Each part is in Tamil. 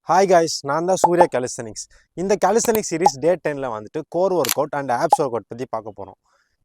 ஹாய் காய்ஸ், நான் தான் சூர்யா கேலிஸ்தனிக்ஸ். இந்த கேலிஸ்தனிக்ஸ் சீரிஸ் டே 10ல் வந்துட்டு core work out and apps work out பற்றி பார்க்க போகிறோம்.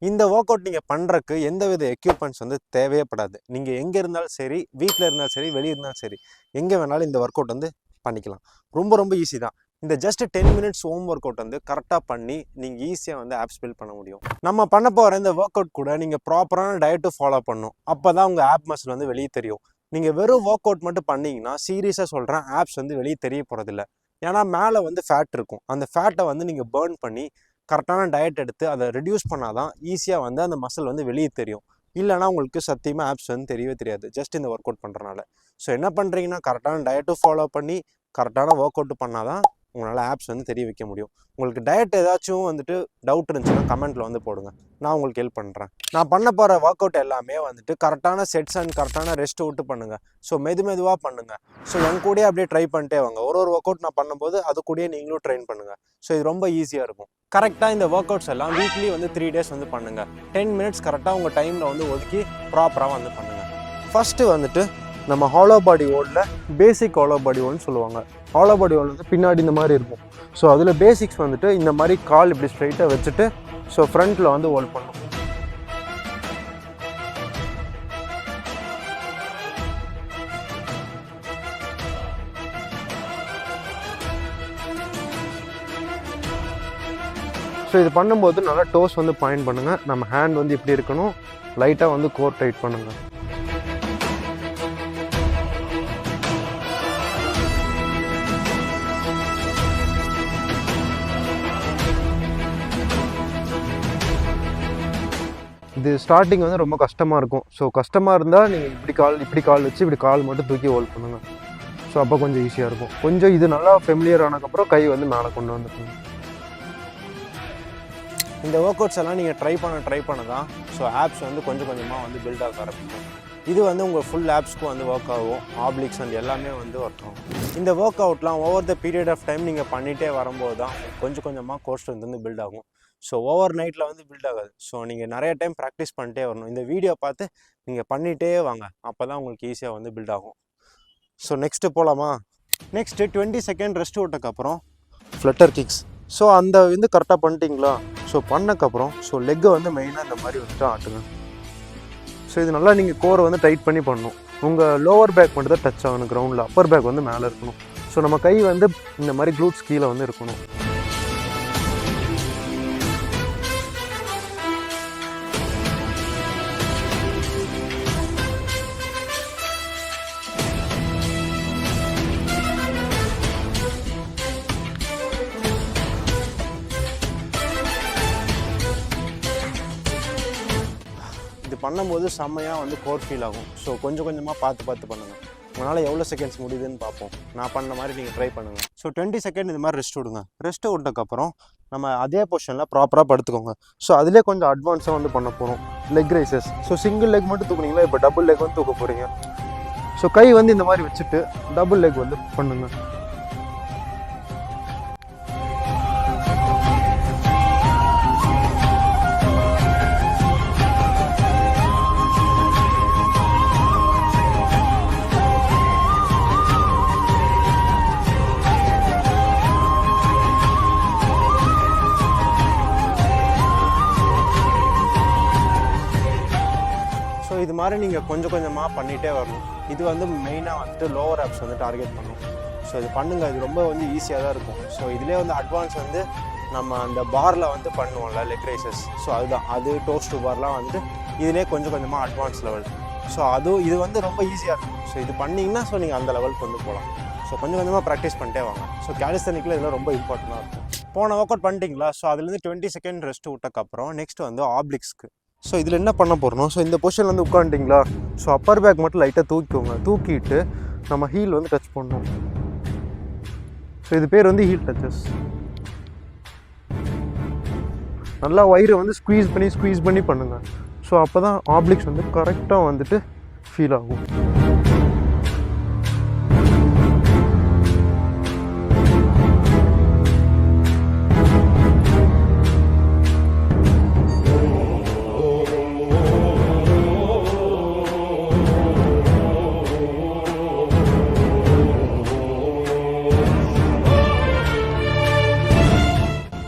இந்த ஒர்க் அவுட் நீங்கள் பண்ணுறக்கு எந்தவித எக்யூப்மெண்ட்ஸ் வந்து தேவையப்படாது. நீங்கள் எங்கே இருந்தாலும் சரி, வீட்டில் இருந்தாலும் சரி, வெளியே இருந்தாலும் சரி, எங்கே வேணாலும் இந்த ஒர்க் அவுட் வந்து பண்ணிக்கலாம். ரொம்ப ஈஸி தான். இந்த just 10 minutes home work out வந்து கரெக்டாக பண்ணி நீங்கள் ஈஸியாக வந்து ஆப்ஸ் பில்ட் பண்ண முடியும். நம்ம பண்ண போகிற இந்த ஒர்க் அவுட் கூட நீங்கள் ப்ராப்பரான டயட்டு ஃபாலோ பண்ணணும். அப்போ தான் உங்கள் ஆப் மசில் வந்து வெளியே தெரியும். நீங்கள் வெறும் ஒர்க் அவுட் மட்டும் பண்ணிங்கன்னா சீரியஸாக சொல்கிறேன், ஆப்ஸ் வந்து வெளியே தெரிய போகிறதில்ல. ஏன்னா மேலே வந்து ஃபேட் இருக்கும். அந்த ஃபேட்டை வந்து நீங்கள் பேர்ன் பண்ணி கரெக்டான டயட் எடுத்து அதை ரெடியூஸ் பண்ணால் தான் ஈஸியாக வந்து அந்த மசில் வந்து வெளியே தெரியும். இல்லைனா உங்களுக்கு சத்தியமாக ஆப்ஸ் வந்து தெரியவே தெரியாது ஜஸ்ட் இந்த ஒர்க் அவுட் பண்ணுறனால. ஸோ என்ன பண்ணுறீங்கன்னா கரெக்டான டயட்டும் ஃபாலோ பண்ணி கரெக்டான ஒர்க் அவுட்டு பண்ணால் தான் உங்களால் ஆப்ஸ் வந்து தெரிய வைக்க முடியும். உங்களுக்கு டயட் ஏதாச்சும் வந்துட்டு டவுட் இருந்துச்சுன்னா கமெண்ட்டில் வந்து போடுங்க, நான் உங்களுக்கு ஹெல்ப் பண்ணுறேன். நான் பண்ண போகிற ஒர்க் அவுட் எல்லாமே வந்துட்டு கரெக்டான செட்ஸ் அண்ட் கரெக்டான ரெஸ்ட் விட்டு பண்ணுங்கள். ஸோ மெதுவாக பண்ணுங்கள். ஸோ என் கூடயே அப்படியே ட்ரை பண்ணிட்டே வாங்க. ஒரு ஒர்க் அவுட் நான் பண்ணும்போது அது கூடயே நீங்களும் ட்ரெயின் பண்ணுங்கள். ஸோ இது ரொம்ப ஈஸியாக இருக்கும். கரெக்டாக இந்த ஒர்க் அவுட்ஸ் எல்லாம் வீக்லி வந்து 3 டேஸ் வந்து பண்ணுங்கள். 10 மினிட்ஸ் கரெக்டாக உங்கள் டைமில் வந்து ஒதுக்கி ப்ராப்பராக வந்து பண்ணுங்கள். ஃபஸ்ட்டு வந்துட்டு நம்ம ஹாலோ பாடி ஓல்டில் பேசிக் ஹாலோ பாடி ஓல்னு சொல்லுவாங்க. ஹாலோ பாடி ஓல் வந்து பின்னாடி இந்த மாதிரி இருக்கும். ஸோ அதில் பேசிக்ஸ் வந்துட்டு இந்த மாதிரி கால் இப்படி ஸ்ட்ரைட்டாக வச்சுட்டு ஸோ ஃப்ரண்ட்டில் வந்து ஹோல்ட் பண்ணும். ஸோ இது பண்ணும்போது நல்லா டோஸ் வந்து பாயிண்ட் பண்ணுங்கள். நம்ம ஹேண்ட் வந்து இப்படி இருக்கணும். லைட்டாக வந்து கோர் டைட் பண்ணுங்கள். இது ஸ்டார்டிங் வந்து ரொம்ப கஷ்டமாக இருக்கும். ஸோ கஷ்டமாக இருந்தால் நீங்கள் இப்படி கால் வச்சு இப்படி கால் மட்டும் தூக்கி ஹோல்ட் பண்ணுங்கள். ஸோ அப்போ கொஞ்சம் ஈஸியாக இருக்கும். கொஞ்சம் இது நல்லா ஃபெமிலியர் ஆனதுக்கப்புறம் கை வந்து மேலே கொண்டு வந்துருக்கணும். இந்த ஒர்க் அவுட்ஸ் எல்லாம் நீங்கள் ட்ரை பண்ண தான் ஸோ ஆப்ஸ் வந்து கொஞ்சமாக வந்து பில்ட் ஆக ஆரம்பிக்கும். இது வந்து உங்கள் ஃபுல் ஆப்ஸ்க்கும் வந்து ஒர்க் ஆகும். ஆப்ளிக்ஸ் அண்ட் எல்லாமே வந்து ஒர்க் ஆகும். இந்த ஒர்க் அவுட்லாம் over the period of time நீங்கள் பண்ணிகிட்டே வரும்போது தான் கொஞ்சமாக கோர் ஸ்ட்ரென்த் வந்து பில்ட் ஆகும். ஸோ ஓவர் நைட்டில் வந்து பில்ட் ஆகாது. ஸோ நீங்கள் நிறைய டைம் ப்ராக்டிஸ் பண்ணிட்டே வரணும். இந்த வீடியோ பார்த்து நீங்கள் பண்ணிகிட்டே வாங்க. அப்போ தான் உங்களுக்கு ஈஸியாக வந்து பில்ட் ஆகும். ஸோ நெக்ஸ்ட்டு போகலாமா? நெக்ஸ்ட்டு 20 செகண்ட் ரெஸ்ட் விட்டக்கப்புறம் ஃப்ளட்டர் கிக்ஸ். ஸோ அந்த வந்து கரெக்டாக பண்ணிட்டீங்களா? ஸோ பண்ணக்கப்புறம் ஸோ லெக்கை வந்து மெயினாக இந்த மாதிரி வந்துட்டு ஆட்டுங்க. ஸோ இது நல்லா நீங்கள் கோரை வந்து டைட் பண்ணி பண்ணணும். உங்கள் லோவர் பேக் மட்டும் தான் டச் ஆகணும் கிரவுண்டில். அப்பர் பேக் வந்து மேலே இருக்கணும். ஸோ நம்ம கை வந்து இந்த மாதிரி க்ளூட்ஸ் கீழே வந்து இருக்கணும். இது பண்ணும்போது செம்மையாக வந்து கோர் ஃபீல் ஆகும். ஸோ கொஞ்சமாக பார்த்து பண்ணுங்கள். உங்களால் எவ்வளோ செகண்ட்ஸ் முடியுதுன்னு பார்ப்போம். நான் பண்ண மாதிரி நீங்கள் ட்ரை பண்ணுங்கள். ஸோ 20 செகண்ட் இது மாதிரி ரெஸ்ட் விடுங்க. ரெஸ்ட் விட்டதுக்கப்புறம் நம்ம அதே பொசிஷனில் ப்ராப்பராக படுத்துக்கோங்க. ஸோ அதிலே கொஞ்சம் அட்வான்ஸாக வந்து பண்ண போகிறோம். Leg raises. So single leg மட்டும் தூக்குனீங்களா, இப்போ டபுள் லெக் வந்து தூக்க போகிறீங்க. ஸோ கை வந்து இந்த மாதிரி வச்சுட்டு டபுள் லெக் வந்து பண்ணுங்கள். ஸோ இது மாதிரி நீங்கள் கொஞ்சமாக பண்ணிகிட்டே வரணும். இது வந்து மெயினாக வந்துட்டு லோவர் ஆப்ஸ் வந்து டார்கெட் பண்ணும். ஸோ இது பண்ணுங்கள். இது ரொம்ப வந்து ஈஸியாக தான் இருக்கும். ஸோ இதிலே வந்து அட்வான்ஸ் வந்து நம்ம அந்த பாரில் வந்து பண்ணுவோம்ல லெக் ரைசஸ். ஸோ அதுதான் அது டோஸ் டு பார்லாம் வந்துட்டு இதிலே கொஞ்சமாக அட்வான்ஸ் லெவல். ஸோ இது வந்து ரொம்ப ஈஸியாக இருக்கும். ஸோ இது பண்ணிங்கன்னா ஸோ நீங்கள் அந்த லெவலுக்கு வந்து போகலாம். ஸோ கொஞ்சமாக ப்ராக்டிஸ் பண்ணிட்டே வாங்க. ஸோ கேலிஸ்தனிக்கில் இதெல்லாம் ரொம்ப இம்பார்ட்டண்ட்டாக இருக்கும். போன ஒர்க் அவுட் பண்ணிட்டீங்களா? ஸோ அதுலேருந்து 20 செகண்ட் ரெஸ்ட் விட்டக்கப்புறம் நெக்ஸ்ட் வந்து ஆப்ளிக்ஸ்க்கு. ஸோ இதில் என்ன பண்ண போகிறோம்? ஸோ இந்த பொசிஷனில் வந்து உட்காந்துட்டிங்களா? ஸோ அப்பர் பேக் மட்டும் லைட்டாக தூக்கிக்கோங்க. தூக்கிட்டு நம்ம ஹீல் வந்து டச் பண்ணணும். ஸோ இது பேர் வந்து ஹீல் டச்சஸ். நல்லா வயிறு வந்து ஸ்குவீஸ் பண்ணி பண்ணுங்கள். ஸோ அப்போ தான் ஆப்ளிக்ஸ் வந்து கரெக்டாக வந்துட்டு ஃபீல் ஆகும்.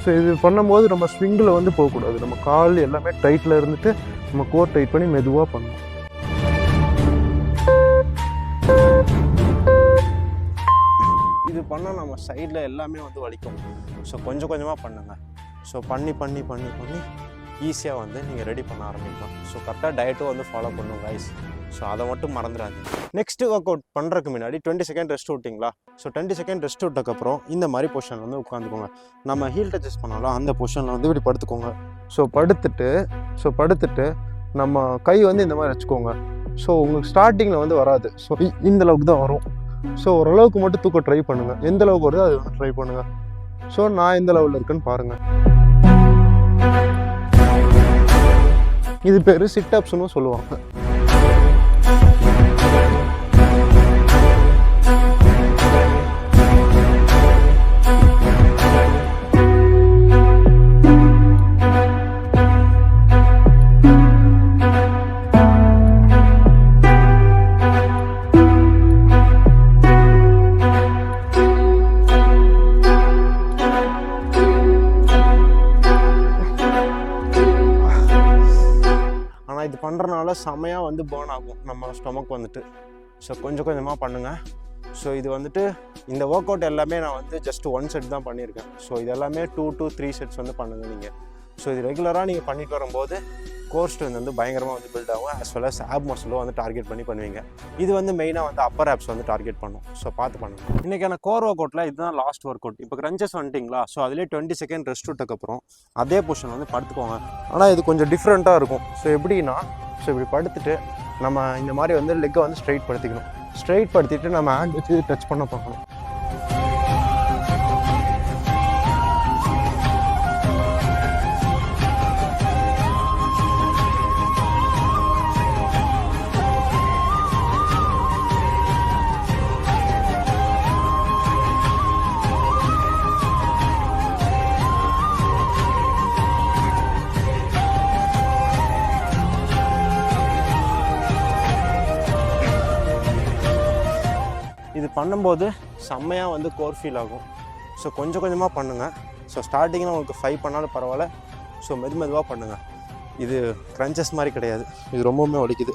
ஸோ இது பண்ணும்போது நம்ம ஸ்விங்கில் வந்து போகக்கூடாது. நம்ம கால் எல்லாமே டைட்டில் இருந்துட்டு நம்ம கோர் டைட் பண்ணி மெதுவாக பண்ணணும். இது பண்ணால் நம்ம சைடில் எல்லாமே வந்து வலிக்கும். ஸோ கொஞ்சம் கொஞ்சமாக பண்ணுங்கள். ஸோ பண்ணி பண்ணி பண்ணி பண்ணி ஈஸியாக வந்து நீங்கள் ரெடி பண்ண ஆரம்பிக்கலாம். ஸோ கரெக்டாக டயட்டும் வந்து ஃபாலோ பண்ணுங்க கைஸ். ஸோ அதை மட்டும் மறந்துடாதீங்க. நெக்ஸ்ட்டு ஒர்க் அவுட் பண்ணுறதுக்கு முன்னாடி 20 செகண்ட் ரெஸ்ட் விட்டிங்களா? ஸோ 20 செகண்ட் ரெஸ்ட் விட்டதுக்கப்புறம் இந்த மாதிரி பொசிஷனில் வந்து உட்காந்துக்கோங்க. நம்ம ஹீல் டச்சஸ் பண்ணாலும் அந்த பொசிஷனில் வந்து இப்படி படுத்துக்கோங்க. ஸோ படுத்துட்டு நம்ம கை வந்து இந்த மாதிரி வச்சுக்கோங்க. ஸோ உங்களுக்கு ஸ்டார்டிங்கில் வந்து வராது. ஸோ இந்த அளவுக்கு தான் வரும். ஸோ ஓரளவுக்கு மட்டும் தூக்க ட்ரை பண்ணுங்கள். எந்த அளவுக்கு வருதோ அது வந்து ட்ரை பண்ணுங்கள். ஸோ நான் எந்த லெவலில் இருக்குன்னு பாருங்கள். இது பேர் சிட்டப்ஸ்னு சொல்லுவாங்க. இது பண்ணுறனால செமையாக வந்து பேர்ன் ஆகும் நம்ம ஸ்டொமக் வந்துட்டு. ஸோ கொஞ்சம் கொஞ்சமாக பண்ணுங்கள். ஸோ இது வந்துட்டு இந்த ஒர்க் அவுட் எல்லாமே நான் வந்து ஜஸ்ட் 1 செட் தான் பண்ணியிருக்கேன். ஸோ இது எல்லாமே 2 to 3 செட்ஸ் வந்து பண்ணுங்கள் நீங்கள். ஸோ இது ரெகுலராக நீங்கள் பண்ணிட்டு வரும்போது கோர் ஸ்ட்ரென்த் வந்து பயங்கரமாக வந்து பில்ட் ஆகும். ஆஸ் வெல் அஸ் ஆப் மசிலும் வந்து டார்கெட் பண்ணி பண்ணுவீங்க. இது வந்து மெயினாக வந்து அப்பர் ஆப்ஸ் வந்து டார்கெட் பண்ணும். ஸோ பார்த்து பண்ணுங்கள். இன்றைக்கான கோர் ஒர்க் அவுட்டில் இதுதான் லாஸ்ட் ஒர்க் அவுட். இப்போ கிரன்ச்சஸ் வந்துட்டிங்களா? ஸோ அதிலே 20 செகண்ட் ரெஸ்ட் விட்டதுக்கப்புறம் அதே பொசிஷன் வந்து படுத்துக்கோங்க. ஆனால் இது கொஞ்சம் டிஃப்ரெண்ட்டாக இருக்கும். ஸோ எப்படின்னா, ஸோ இப்படி படுத்துட்டு நம்ம இந்த மாதிரி வந்து லெக்கை வந்து ஸ்ட்ரைட் படுத்திக்கணும். ஸ்ட்ரைட் படுத்திட்டு நம்ம ஹேண்ட் வச்சு டச் பண்ண பார்க்கணும். இது பண்ணும்போது செம்மையாக வந்து கோர் ஃபீல் ஆகும். ஸோ கொஞ்சம் கொஞ்சமாக பண்ணுங்கள். ஸோ ஸ்டார்டிங்கில் உங்களுக்கு 5 பண்ணாலும் பரவாயில்ல. ஸோ மெதுவாக பண்ணுங்கள். இது க்ரன்ச்சஸ் மாதிரி கிடையாது. இது ரொம்பவுமே வலிக்குது.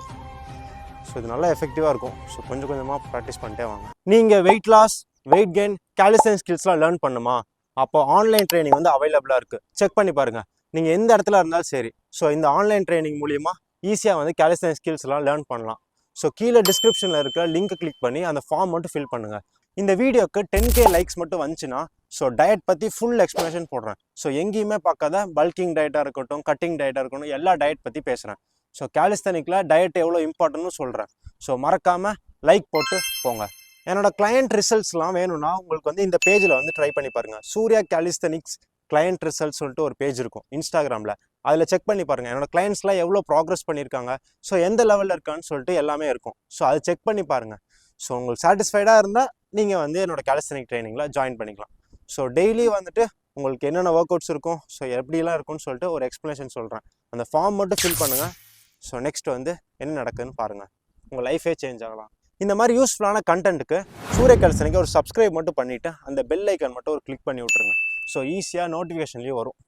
ஸோ இது நல்லா எஃபெக்டிவாக இருக்கும். ஸோ கொஞ்சம் கொஞ்சமாக ப்ராக்டிஸ் பண்ணிட்டே வாங்க. நீங்கள் weight loss, weight gain, calisthenics ஸ்கில்ஸ்லாம் லேர்ன் பண்ணுமா? அப்போ ஆன்லைன் ட்ரைனிங் வந்து அவைலபிளாக இருக்குது. செக் பண்ணி பாருங்கள். நீங்கள் எந்த இடத்துல இருந்தாலும் சரி. ஸோ இந்த ஆன்லைன் ட்ரைனிங் மூலிமா ஈஸியாக வந்து காலிஸ்தெனிக்ஸ் ஸ்கில்ஸ்லாம் லேர்ன் பண்ணலாம். ஸோ கீழே டிஸ்கிரிப்ஷனில் இருக்க லிங்க்கை கிளிக் பண்ணி அந்த ஃபார்ம் மட்டும் ஃபில் பண்ணுங்கள். இந்த வீடியோக்கு 10K லைக்ஸ் மட்டும் வந்துச்சுன்னா ஸோ டயட் பற்றி ஃபுல் எக்ஸ்ப்ளனேஷன் போடுறேன். ஸோ எங்கேயுமே பார்க்காத பல்கிங் டயட்டாக இருக்கட்டும், கட்டிங் டயட்டாக இருக்கட்டும், எல்லா டயட் பற்றி பேசுகிறேன். ஸோ காலிஸ்தெனிக்கில் டயட் எவ்வளோ இம்பார்ட்டன்ட்னு சொல்கிறேன். ஸோ மறக்காமல் லைக் போட்டு போங்க. என்னோட கிளையண்ட் ரிசல்ட்ஸ்லாம் வேணும்னா உங்களுக்கு வந்து இந்த பேஜில் வந்து ட்ரை பண்ணி பாருங்கள். சூர்யா காலிஸ்தெனிக்ஸ் கிளையண்ட் ரிசல்ட்ஸ் சொல்லிட்டு ஒரு பேஜ் இருக்கும் இன்ஸ்டாகிராமில். அதில் செக் பண்ணி பாருங்கள். என்னோடய கிளைண்ட்ஸ்லாம் எவ்வளோ ப்ராக்ரஸ் பண்ணியிருக்காங்க, ஸோ எந்த லெவலில் இருக்கான்னு சொல்லிட்டு எல்லாமே இருக்கும். ஸோ அதை செக் பண்ணி பாருங்கள். ஸோ உங்களுக்கு சாட்டிஸ்ஃபைடாக இருந்தால் நீங்கள் வந்து என்னோடய காலிஸ்தெனிக் ட்ரைனிங்கில் ஜாயின் பண்ணிக்கலாம். ஸோ டெய்லி வந்துட்டு உங்களுக்கு என்னென்ன ஒர்க் அவுட்ஸ் இருக்கும், ஸோ எப்படிலாம் இருக்கும்னு சொல்லிட்டு ஒரு எக்ஸ்ப்ளனேஷன் சொல்கிறேன். அந்த ஃபார்ம் மட்டும் ஃபில் பண்ணுங்கள். ஸோ நெக்ஸ்ட் வந்து என்ன நடக்குதுன்னு பாருங்கள். உங்கள் லைஃபே சேஞ்ச் ஆகலாம். இந்த மாதிரி யூஸ்ஃபுல்லான கண்டென்ட்டுக்கு சூர்யா காலிஸ்தெனிக்கை ஒரு சப்ஸ்கிரைப் மட்டும் பண்ணிவிட்டு அந்த பெல் ஐக்கான் மட்டும் ஒரு கிளிக் பண்ணி விட்ருங்க. ஸோ ஈஸியாக நோட்டிஃபிகேஷன்லேயும் வரும்.